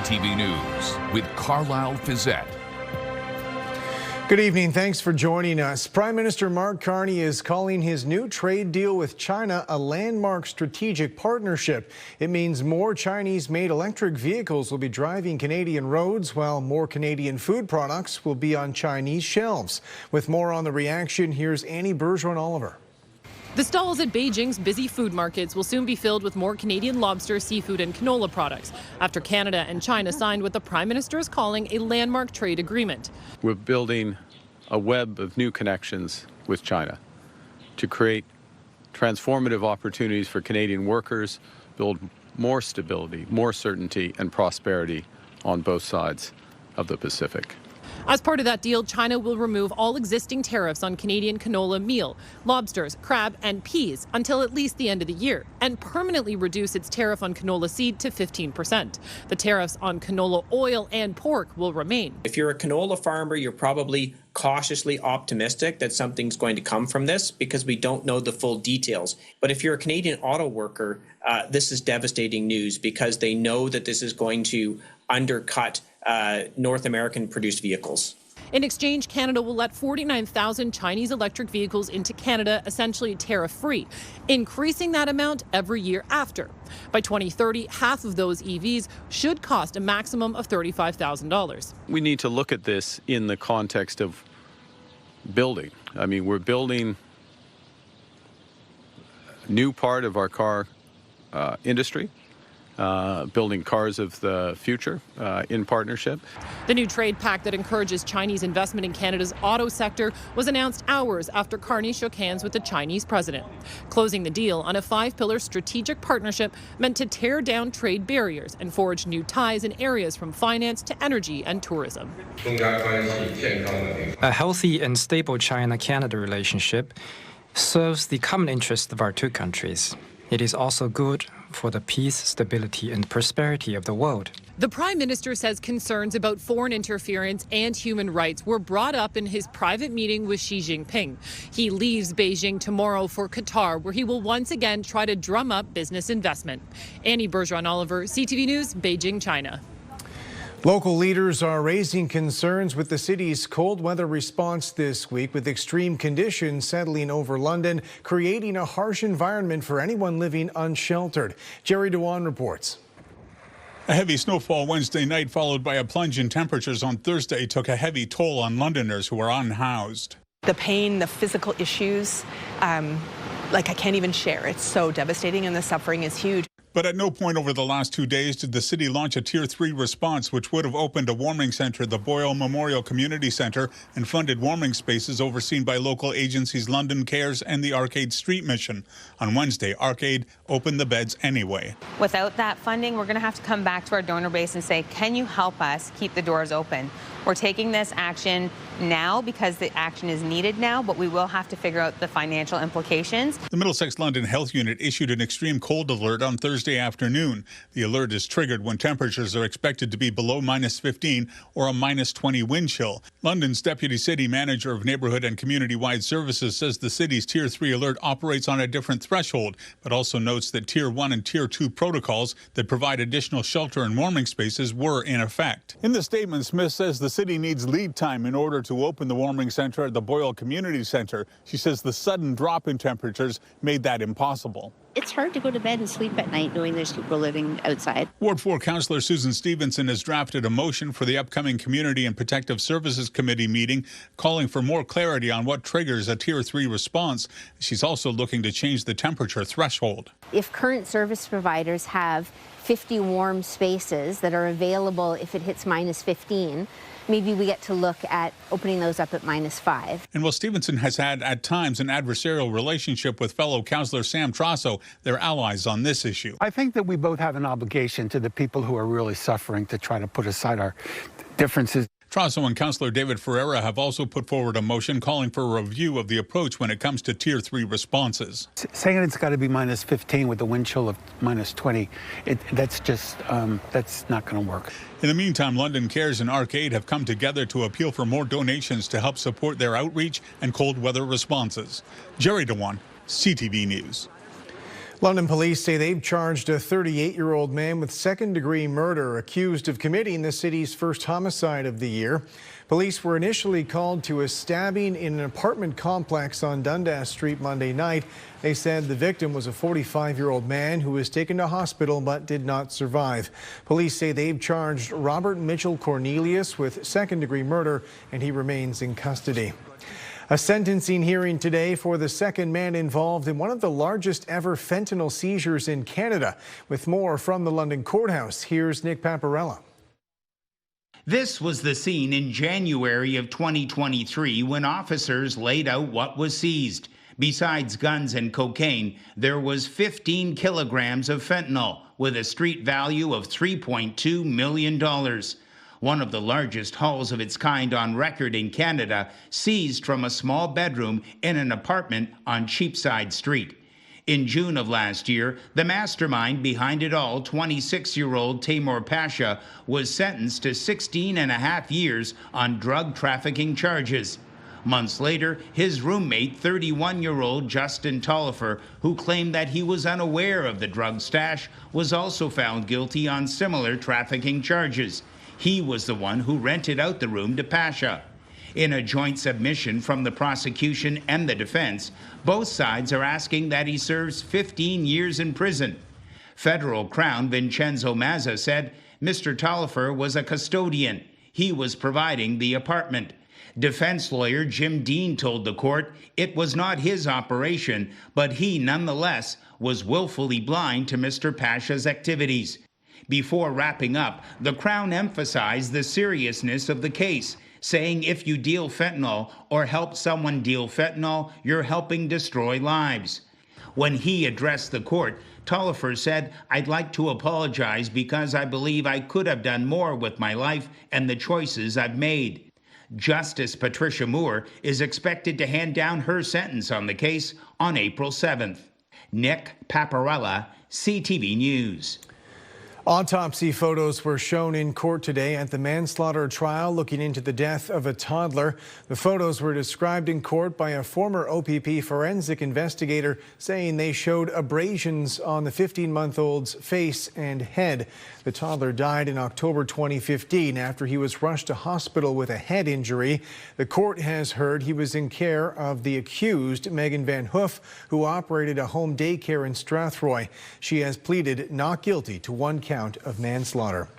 CTV News with Carlyle Fiset. Good evening. Thanks for joining us. Prime Minister Mark Carney is calling his new trade deal with China a landmark strategic partnership. It means more Chinese-made electric vehicles will be driving Canadian roads, while more Canadian food products will be on Chinese shelves. With more on the reaction, here's Annie Bergeron-Oliver. The stalls at Beijing's busy food markets will soon be filled with more Canadian lobster, seafood and canola products after Canada and China signed what the Prime Minister is calling a landmark trade agreement. We're building a web of new connections with China to create transformative opportunities for Canadian workers, build more stability, more certainty and prosperity on both sides of the Pacific. As part of that deal, China will remove all existing tariffs on Canadian canola meal, lobsters, crab and peas until at least the end of the year, and permanently reduce its tariff on canola seed to 15%. The tariffs on canola oil and pork will remain. If you're a canola farmer, you're probably cautiously optimistic that something's going to come from this because we don't know the full details. But if you're a Canadian auto worker, this is devastating news because they know that this is going to undercut North American produced vehicles. In exchange, Canada will let 49,000 Chinese electric vehicles into Canada, essentially tariff-free, increasing that amount every year after. By 2030, half of those EVs should cost a maximum of $35,000. We need to look at this in the context of building. I mean, we're building a new part of our car industry. Building cars of the future in partnership. The new trade pact that encourages Chinese investment in Canada's auto sector was announced hours after Carney shook hands with the Chinese president, closing the deal on a 5-pillar strategic partnership meant to tear down trade barriers and forge new ties in areas from finance to energy and tourism. A healthy and stable China-Canada relationship serves the common interests of our two countries. It is also good for the peace, stability, and prosperity of the world. The Prime Minister says concerns about foreign interference and human rights were brought up in his private meeting with Xi Jinping. He leaves Beijing tomorrow for Qatar, where he will once again try to drum up business investment. Annie Bergeron-Oliver, CTV News, Beijing, China. Local leaders are raising concerns with the city's cold weather response this week, with extreme conditions settling over London, creating a harsh environment for anyone living unsheltered. Jerry Dewan reports. A heavy snowfall Wednesday night, followed by a plunge in temperatures on Thursday, took a heavy toll on Londoners who are unhoused. The pain, the physical issues, I can't even share. It's so devastating and the suffering is huge. But at no point over the last 2 days did the city launch a Tier 3 response, which would have opened a warming center, the Boyle Memorial Community Centre, and funded warming spaces overseen by local agencies London Cares and the Arcade Street Mission. On Wednesday, Arcade opened the beds anyway. Without that funding, we're going to have to come back to our donor base and say, can you help us keep the doors open? We're taking this action now because the action is needed now, but we will have to figure out the financial implications. The Middlesex London Health Unit issued an extreme cold alert on Thursday afternoon. The alert is triggered when temperatures are expected to be below -15 or a -20 wind chill. London's Deputy City Manager of Neighbourhood and Community-Wide Services says the city's Tier 3 alert operates on a different threshold, but also notes that Tier 1 and Tier 2 protocols that provide additional shelter and warming spaces were in effect. In the statement, Smith says the city needs lead time in order to open the warming center at the Boyle Community Centre. She says the sudden drop in temperatures made that impossible. It's hard to go to bed and sleep at night knowing there's people living outside. Ward 4 Councillor Susan Stevenson has drafted a motion for the upcoming Community and Protective Services Committee meeting, calling for more clarity on what triggers a Tier 3 response. She's also looking to change the temperature threshold. If current service providers have 50 warm spaces that are available if it hits -15, maybe we get to look at opening those up at -5. And while Stevenson has had at times an adversarial relationship with fellow councillor Sam Trasso, they're allies on this issue. I think that we both have an obligation to the people who are really suffering to try to put aside our differences. Trasso and Councillor David Ferreira have also put forward a motion calling for a review of the approach when it comes to Tier 3 responses. Saying it's got to be -15 with a wind chill of -20, that's not going to work. In the meantime, London Cares and Arcade have come together to appeal for more donations to help support their outreach and cold weather responses. Jerry Dewan, CTV News. London police say they've charged a 38-year-old man with second-degree murder, accused of committing the city's first homicide of the year. Police were initially called to a stabbing in an apartment complex on Dundas Street Monday night. They said the victim was a 45-year-old man who was taken to hospital but did not survive. Police say they've charged Robert Mitchell Cornelius with second-degree murder, and he remains in custody. A sentencing hearing today for the second man involved in one of the largest ever fentanyl seizures in Canada. With more from the London courthouse, here's Nick Paparella. This was the scene in January of 2023 when officers laid out what was seized. Besides guns and cocaine, there was 15 kilograms of fentanyl with a street value of $3.2 million. One of the largest hauls of its kind on record in Canada, seized from a small bedroom in an apartment on Cheapside Street. In June of last year, the mastermind behind it all, 26-year-old Taimur Pasha, was sentenced to 16.5 years on drug trafficking charges. Months later, his roommate, 31-year-old Justin Tolliver, who claimed that he was unaware of the drug stash, was also found guilty on similar trafficking charges. He was the one who rented out the room to Pasha. In a joint submission from the prosecution and the defense, both sides are asking that he serves 15 years in prison. Federal Crown Vincenzo Mazza said Mr. Tolliver was a custodian. He was providing the apartment. Defense lawyer Jim Dean told the court it was not his operation, but he nonetheless was willfully blind to Mr. Pasha's activities. Before wrapping up, the Crown emphasized the seriousness of the case, saying if you deal fentanyl or help someone deal fentanyl, you're helping destroy lives. When he addressed the court, Tolliver said, "I'd like to apologize because I believe I could have done more with my life and the choices I've made." Justice Patricia Moore is expected to hand down her sentence on the case on April 7th. Nick Paparella, CTV News. Autopsy photos were shown in court today at the manslaughter trial looking into the death of a toddler. The photos were described in court by a former OPP forensic investigator, saying they showed abrasions on the 15-month-old's face and head. The toddler died in October 2015 after he was rushed to hospital with a head injury. The court has heard he was in care of the accused, Megan Van Hoof, who operated a home daycare in Strathroy. She has pleaded not guilty to one count of manslaughter.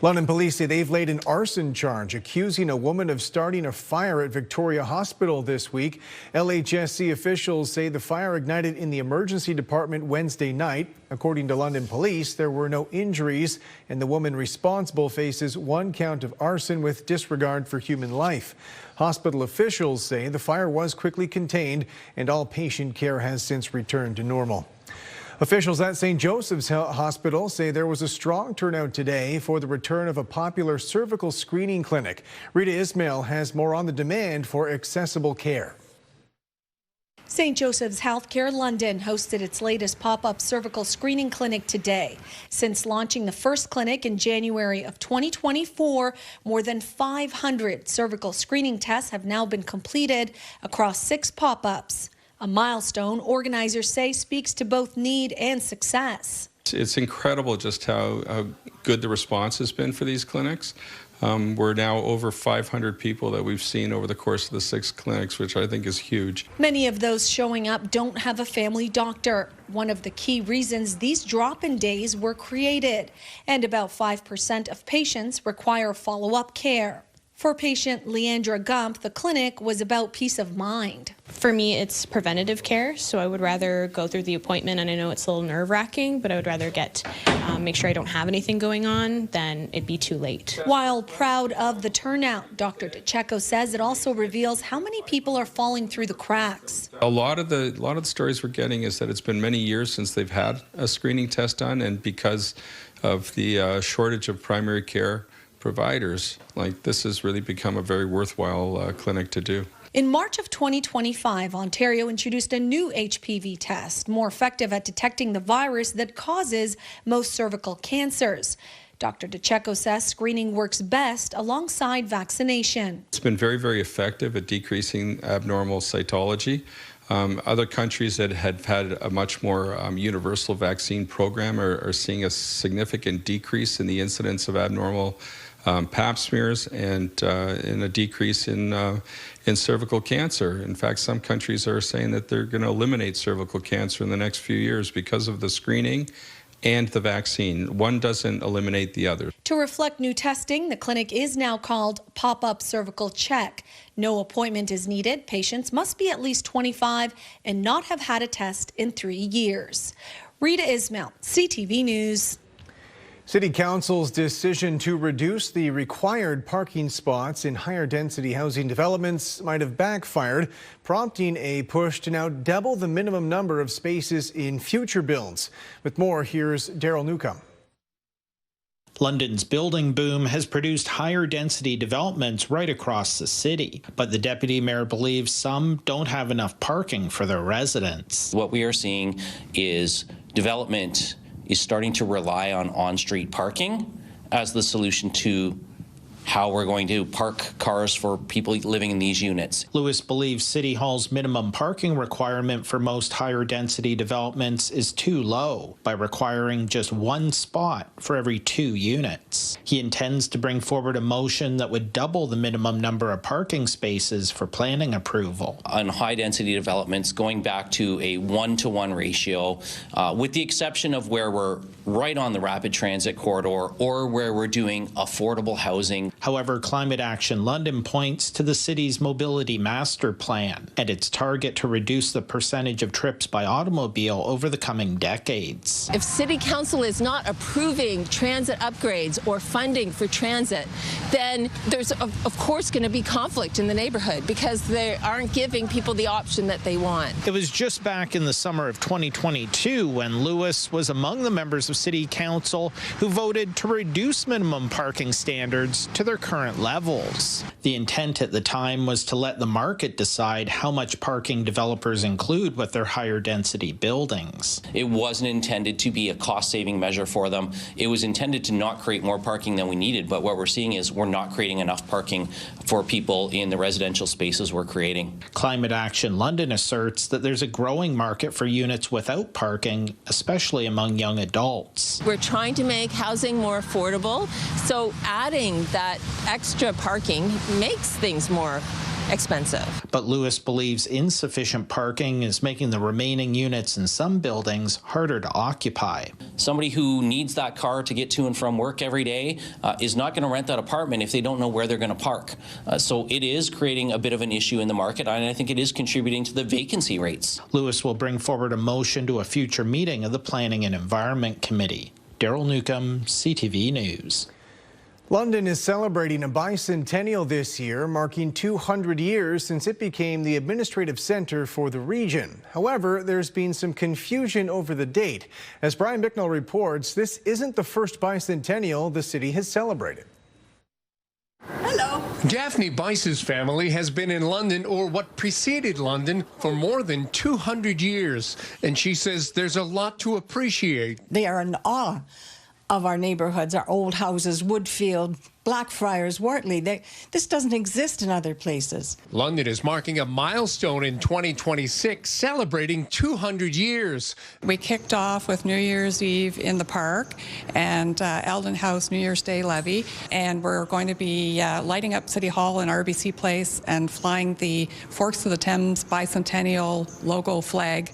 London police say they've laid an arson charge accusing a woman of starting a fire at Victoria Hospital this week. LHSC officials say the fire ignited in the emergency department Wednesday night. According to London police, there were no injuries, and the woman responsible faces one count of arson with disregard for human life. Hospital officials say the fire was quickly contained and all patient care has since returned to normal. Officials at St. Joseph's Hospital say there was a strong turnout today for the return of a popular cervical screening clinic. Rita Ismail has more on the demand for accessible care. St. Joseph's Healthcare London hosted its latest pop-up cervical screening clinic today. Since launching the first clinic in January of 2024, more than 500 cervical screening tests have now been completed across 6 pop-ups. A milestone organizers say speaks to both need and success. It's incredible just how good the response has been for these clinics. We're now over 500 people that we've seen over the course of the 6 clinics, which I think is huge. Many of those showing up don't have a family doctor. One of the key reasons these drop-in days were created. And about 5% of patients require follow-up care. For patient Leandra Gump, the clinic was about peace of mind. For me, it's preventative care, so I would rather go through the appointment, and I know it's a little nerve-wracking, but I would rather make sure I don't have anything going on than it be too late. While proud of the turnout, Dr. DeCecco says it also reveals how many people are falling through the cracks. A lot of the stories we're getting is that it's been many years since they've had a screening test done, and because of the shortage of primary care providers, this has really become a very worthwhile clinic to do. In March of 2025, Ontario introduced a new HPV test, more effective at detecting the virus that causes most cervical cancers. Dr. DeCecco says screening works best alongside vaccination. It's been very, very effective at decreasing abnormal cytology. Other countries that have had a much more universal vaccine program are seeing a significant decrease in the incidence of abnormal pap smears and a decrease in cervical cancer. In fact, some countries are saying that they're going to eliminate cervical cancer in the next few years because of the screening and the vaccine. One doesn't eliminate the other. To reflect new testing, the clinic is now called Pop-Up Cervical Check. No appointment is needed. Patients must be at least 25 and not have had a test in 3 years. Rita Ismail, CTV News. City Council's decision to reduce the required parking spots in higher density housing developments might have backfired, prompting a push to now double the minimum number of spaces in future builds. With more, here's Daryl Newcomb. London's building boom has produced higher density developments right across the city, but the deputy mayor believes some don't have enough parking for their residents. What we are seeing is development is starting to rely on street parking as the solution to how we're going to park cars for people living in these units. Lewis believes City Hall's minimum parking requirement for most higher density developments is too low by requiring just one spot for every 2 units. He intends to bring forward a motion that would double the minimum number of parking spaces for planning approval. On high density developments, going back to a 1-to-1 ratio, with the exception of where we're right on the rapid transit corridor or where we're doing affordable housing. However, Climate Action London points to the city's mobility master plan and its target to reduce the percentage of trips by automobile over the coming decades. If City Council is not approving transit upgrades or funding for transit, then there's of course going to be conflict in the neighborhood because they aren't giving people the option that they want. It was just back in the summer of 2022 when Lewis was among the members of City Council who voted to reduce minimum parking standards to their current levels. The intent at the time was to let the market decide how much parking developers include with their higher density buildings. It wasn't intended to be a cost-saving measure for them. It was intended to not create more parking than we needed, but what we're seeing is we're not creating enough parking for people in the residential spaces we're creating. Climate Action London asserts that there's a growing market for units without parking, especially among young adults. We're trying to make housing more affordable, so adding that extra parking makes things more expensive. But Lewis believes insufficient parking is making the remaining units in some buildings harder to occupy. Somebody who needs that car to get to and from work every day is not going to rent that apartment if they don't know where they're going to park. So it is creating a bit of an issue in the market, and I think it is contributing to the vacancy rates. Lewis will bring forward a motion to a future meeting of the Planning and Environment Committee. Daryl Newcomb, CTV News. London is celebrating a bicentennial this year, marking 200 years since it became the administrative center for the region. However, there's been some confusion over the date. As Brian Bicknell reports, this isn't the first bicentennial the city has celebrated. Hello. Daphne Bice's family has been in London, or what preceded London, for more than 200 years. And she says there's a lot to appreciate. They are in awe of our neighborhoods, our old houses, Woodfield, Blackfriars, Wortley. This doesn't exist in other places. London is marking a milestone in 2026, celebrating 200 years. We kicked off with New Year's Eve in the park and Eldon House New Year's Day levee, and we're going to be lighting up City Hall and RBC Place and flying the Forks of the Thames bicentennial logo flag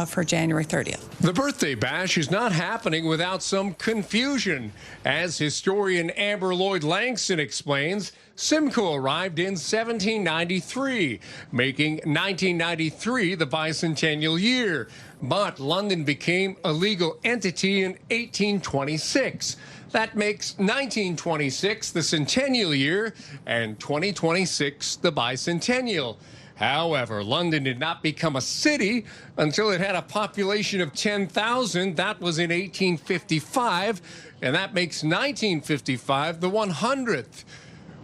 for January 30th. The birthday bash is not happening without some confusion. As historian Amber Lloyd Langston explains, Simcoe arrived in 1793, making 1993 the bicentennial year. But London became a legal entity in 1826. That makes 1926 the centennial year and 2026 the bicentennial. However, London did not become a city until it had a population of 10,000. That was in 1855, and that makes 1955 the 100th.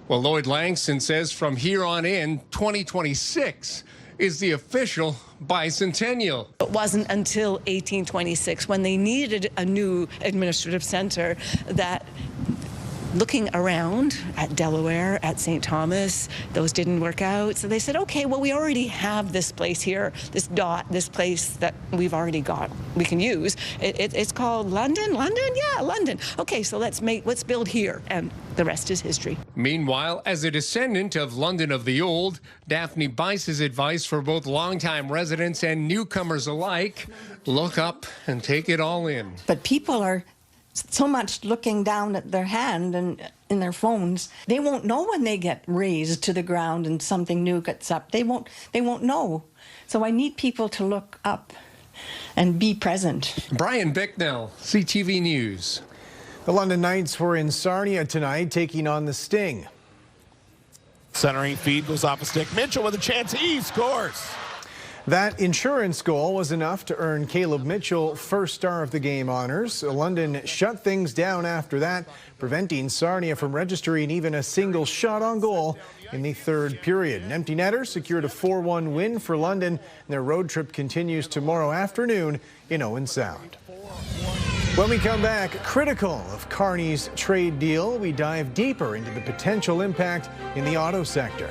Well, Lloyd Langston says from here on in, 2026 is the official bicentennial. It wasn't until 1826, when they needed a new administrative center, that looking around at Delaware, at St. Thomas. Those didn't work out. So they said, okay, well, we already have this place here, this place that we've already got, we can use. It's called London? London? Yeah, London. Okay, so let's build here. And the rest is history. Meanwhile, as a descendant of London of the old, Daphne Bice's advice for both longtime residents and newcomers alike: look up and take it all in. But people are so much looking down at their hand and in their phones, they won't know when they get raised to the ground and something new gets up. They won't know. So I need people to look up and be present. Brian Bicknell, CTV News. The London Knights were in Sarnia tonight, taking on the Sting. Centering feed goes off a stick. Mitchell with a chance. He scores. That insurance goal was enough to earn Caleb Mitchell first star of the game honors. London shut things down after that, preventing Sarnia from registering even a single shot on goal in the third period. An empty netter secured a 4-1 win for London, and their road trip continues tomorrow afternoon in Owen Sound. When we come back, critical of Carney's trade deal, we dive deeper into the potential impact in the auto sector.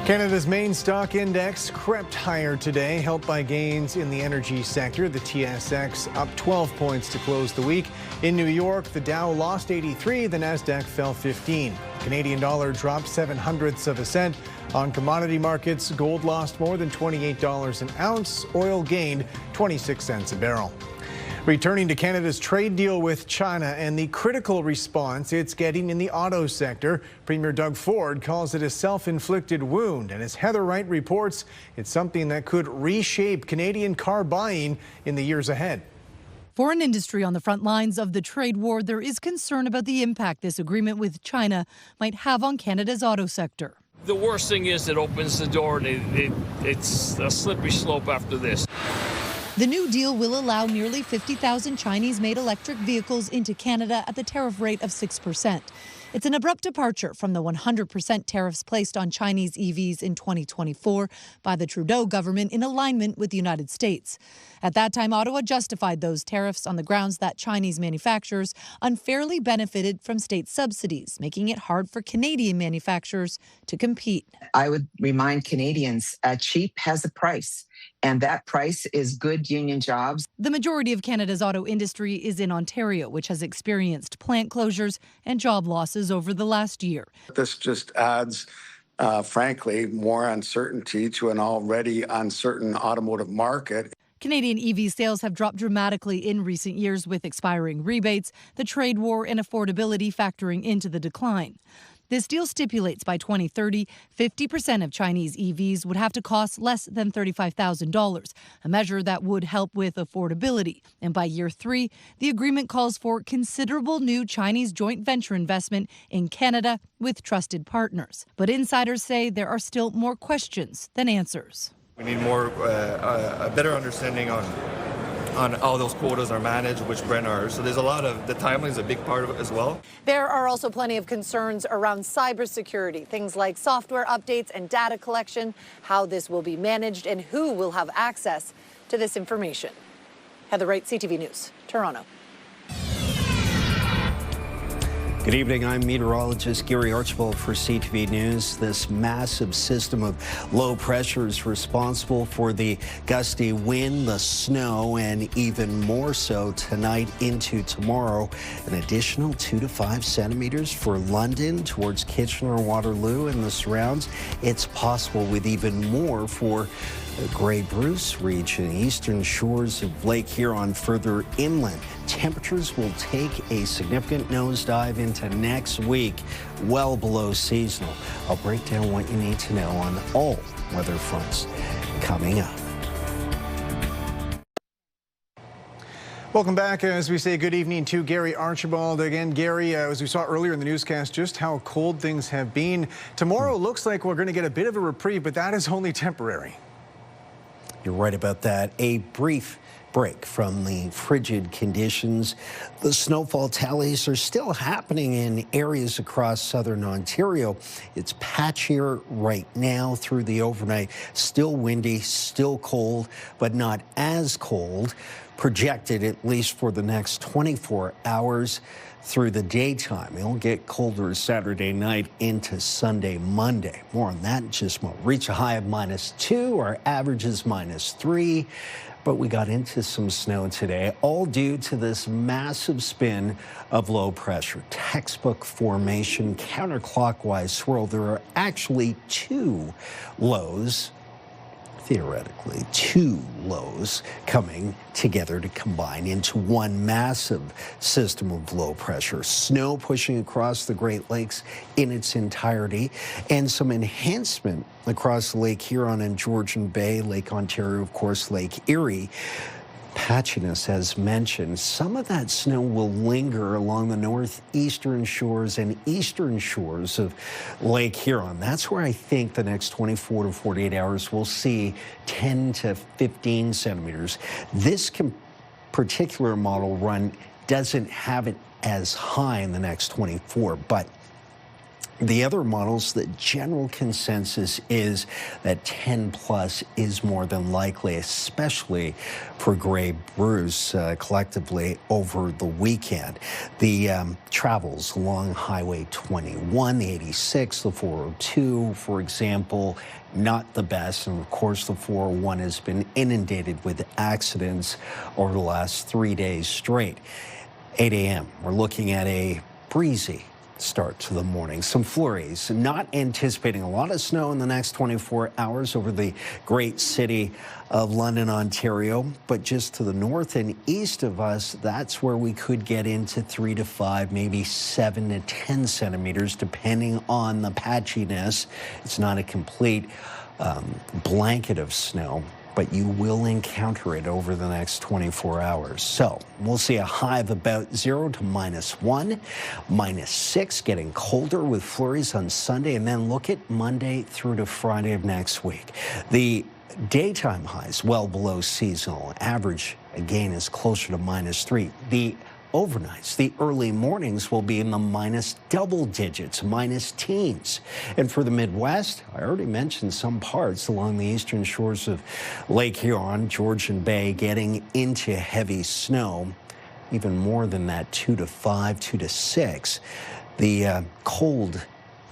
Canada's main stock index crept higher today, helped by gains in the energy sector. The TSX up 12 points to close the week. In New York, the Dow lost 83, the Nasdaq fell 15. Canadian dollar dropped 0.07 of a cent. On commodity markets, gold lost more than $28 an ounce. Oil gained 26 cents a barrel. Returning to Canada's trade deal with China and the critical response it's getting in the auto sector, Premier Doug Ford calls it a self-inflicted wound. And as Heather Wright reports, it's something that could reshape Canadian car buying in the years ahead. For an industry on the front lines of the trade war, there is concern about the impact this agreement with China might have on Canada's auto sector. The worst thing is it opens the door and it's a slippery slope after this. The new deal will allow nearly 50,000 Chinese-made electric vehicles into Canada at the tariff rate of 6%. It's an abrupt departure from the 100% tariffs placed on Chinese EVs in 2024 by the Trudeau government in alignment with the United States. At that time, Ottawa justified those tariffs on the grounds that Chinese manufacturers unfairly benefited from state subsidies, making it hard for Canadian manufacturers to compete. I would remind Canadians, cheap has a price. And that price is good union jobs. The majority of Canada's auto industry is in Ontario, which has experienced plant closures and job losses over the last year. This just adds, frankly, more uncertainty to an already uncertain automotive market. Canadian EV sales have dropped dramatically in recent years with expiring rebates, the trade war, and affordability factoring into the decline. This deal stipulates by 2030, 50% of Chinese EVs would have to cost less than $35,000, a measure that would help with affordability. And by year 3, the agreement calls for considerable new Chinese joint venture investment in Canada with trusted partners. But insiders say there are still more questions than answers. We need more, a better understanding on how those quotas are managed, which brand are. So there's a lot of, the timeline is a big part of it as well. There are also plenty of concerns around cybersecurity, things like software updates and data collection, how this will be managed, and who will have access to this information. Heather Wright, CTV News, Toronto. Good evening. I'm meteorologist Gary Archibald for CTV News. This massive system of low pressure is responsible for the gusty wind, the snow, and even more so tonight into tomorrow. An additional 2 to 5 centimeters for London towards Kitchener, Waterloo, and the surrounds. It's possible with even more for the Grey Bruce region, eastern shores of Lake Huron, further inland. Temperatures will take a significant nosedive into next week, well below seasonal. I'll break down what you need to know on all weather fronts coming up. Welcome back. As we say good evening to Gary Archibald. Again, Gary, as we saw earlier in the newscast, just how cold things have been. Tomorrow looks like we're going to get a bit of a reprieve, but that is only temporary. You're right about that. A brief break from the frigid conditions. The snowfall tallies are still happening in areas across southern Ontario. It's patchier right now through the overnight. Still windy, still cold, but not as cold. Projected at least for the next 24 hours through the daytime. It'll get colder Saturday night into Sunday, Monday. More on that in just a moment. Reach a high of -2. Our average is -3. But we got into some snow today, all due to this massive spin of low pressure. Textbook formation, counterclockwise swirl. There are actually two lows, theoretically, two lows coming together to combine into one massive system of low pressure. Snow pushing across the Great Lakes in its entirety, and some enhancement across Lake Huron and Georgian Bay, Lake Ontario, of course, Lake Erie. Patchiness, as mentioned. Some of that snow will linger along the northeastern shores and eastern shores of Lake Huron. That's where I think the next 24 to 48 hours we'll see 10 to 15 centimeters. This particular model run doesn't have it as high in the next 24, but the other models, the general consensus is that 10 plus is more than likely, especially for Grey Bruce collectively over the weekend. The travels along Highway 21, the 86, the 402, for example, not the best. And of course, the 401 has been inundated with accidents over the last 3 days straight. 8 a.m., we're looking at a breezy start to the morning. Some flurries, not anticipating a lot of snow in the next 24 hours over the great city of London, Ontario, but just to the north and east of us, that's where we could get into 3 to 5, maybe 7 to 10 centimeters, depending on the patchiness. It's not a complete blanket of snow, but you will encounter it over the next 24 hours. So we'll see a high of about 0 to -1, -6, getting colder with flurries on Sunday, and then look at Monday through to Friday of next week. The daytime highs well below seasonal. Average, again, is closer to -3. The overnights, the early mornings will be in the minus double digits, minus teens. And for the Midwest, I already mentioned some parts along the eastern shores of Lake Huron, Georgian Bay, getting into heavy snow, even more than that, 2 to 5, 2 to 6. The cold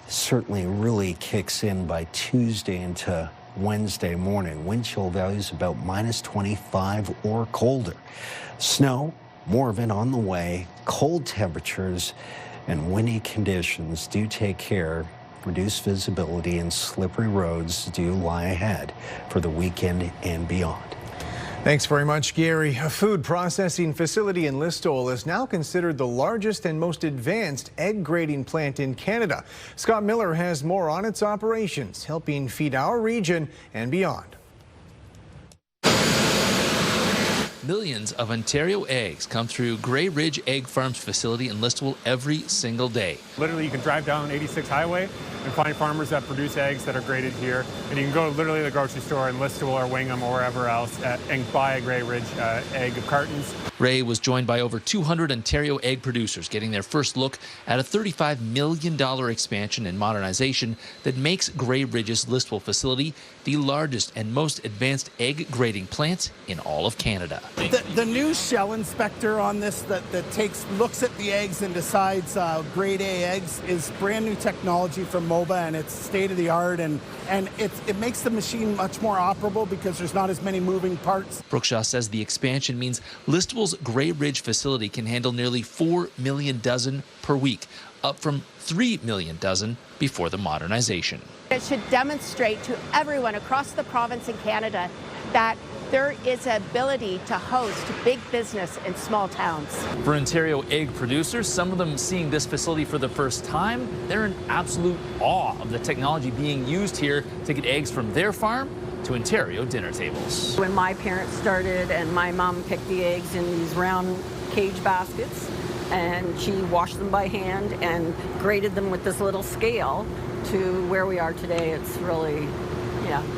certainly really kicks in by Tuesday into Wednesday morning. Wind chill values about -25 or colder. Snow, more of it on the way. Cold temperatures and windy conditions. Do take care. Reduced visibility and slippery roads do lie ahead for the weekend and beyond. Thanks very much, Gary. A food processing facility in Listowel is now considered the largest and most advanced egg grading plant in Canada. Scott Miller has more on its operations, helping feed our region and beyond. Millions of Ontario eggs come through Grey Ridge Egg Farms facility in Listowel every single day. Literally, you can drive down 86 Highway and find farmers that produce eggs that are graded here. And you can go literally to the grocery store in Listowel or Wingham or wherever else and buy a Grey Ridge egg cartons. Ray was joined by over 200 Ontario egg producers getting their first look at a $35 million expansion and modernization that makes Grey Ridge's Listowel facility the largest and most advanced egg grading plant in all of Canada. The new shell inspector on this that looks at the eggs and decides grade A eggs is brand new technology from MOBA, and it's state of the art, and it makes the machine much more operable because there's not as many moving parts. Brookshaw says the expansion means Listowel's Grey Ridge facility can handle nearly 4 million dozen per week, up from 3 million dozen before the modernization. It should demonstrate to everyone across the province in Canada that there is an ability to host big business in small towns. For Ontario egg producers, some of them seeing this facility for the first time, they're in absolute awe of the technology being used here to get eggs from their farm to Ontario dinner tables. When my parents started and my mom picked the eggs in these round cage baskets, and she washed them by hand and graded them with this little scale to where we are today, it's really,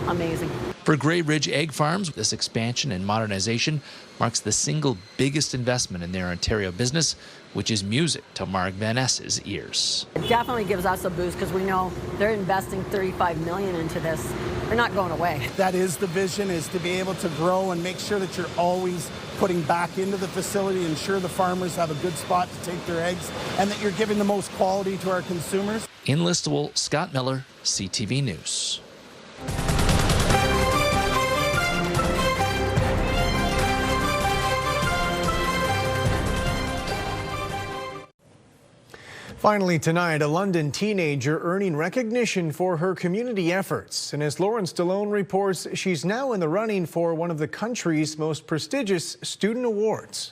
amazing. For Grey Ridge Egg Farms, this expansion and modernization marks the single biggest investment in their Ontario business, which is music to Mark Van Ness's ears. It definitely gives us a boost because we know they're investing $35 million into this. They're not going away. That is the vision, is to be able to grow and make sure that you're always putting back into the facility, ensure the farmers have a good spot to take their eggs, and that you're giving the most quality to our consumers. In Listowel, Scott Miller, CTV News. Finally tonight, a London teenager earning recognition for her community efforts. And as Lauren Stallone reports, she's now in the running for one of the country's most prestigious student awards.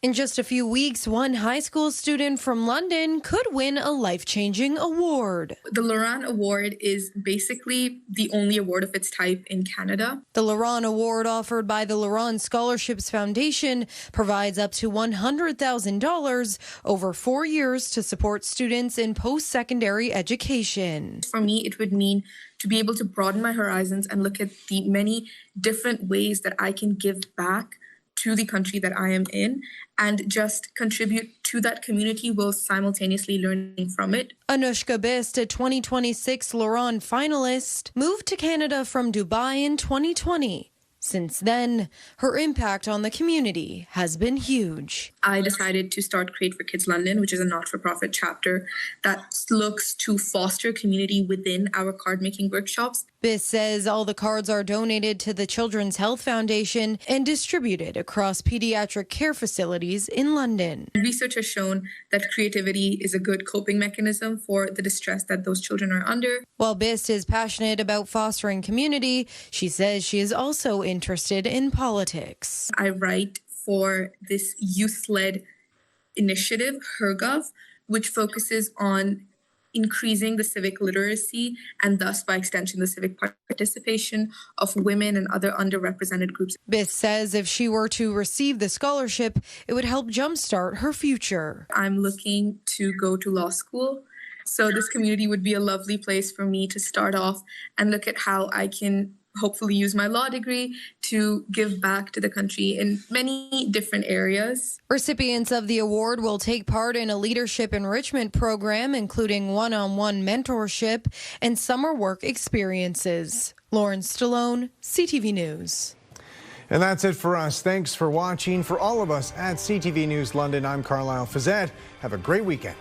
In just a few weeks, one high school student from London could win a life-changing award. The Laurent Award is basically the only award of its type in Canada. The Laurent Award, offered by the Laurent Scholarships Foundation, provides up to $100,000 over 4 years to support students in post-secondary education. For me, it would mean to be able to broaden my horizons and look at the many different ways that I can give back to the country that I am in and just contribute to that community while simultaneously learning from it. Anushka Bist, a 2026 Laurent finalist, moved to Canada from Dubai in 2020. Since then, her impact on the community has been huge. I decided to start Create for Kids London, which is a not-for-profit chapter that looks to foster community within our card-making workshops. Biss says all the cards are donated to the Children's Health Foundation and distributed across pediatric care facilities in London. Research has shown that creativity is a good coping mechanism for the distress that those children are under. While Biss is passionate about fostering community, she says she is also interested in politics. I write for this youth-led initiative, HerGov, which focuses on increasing the civic literacy and thus, by extension, the civic participation of women and other underrepresented groups. Biss says if she were to receive the scholarship, it would help jumpstart her future. I'm looking to go to law school, so this community would be a lovely place for me to start off and look at how I can hopefully use my law degree to give back to the country in many different areas. Recipients of the award will take part in a leadership enrichment program, including one-on-one mentorship and summer work experiences. Lauren Stallone, CTV News. And that's it for us. Thanks for watching. For all of us at CTV News London, I'm Carlyle Fiset. Have a great weekend.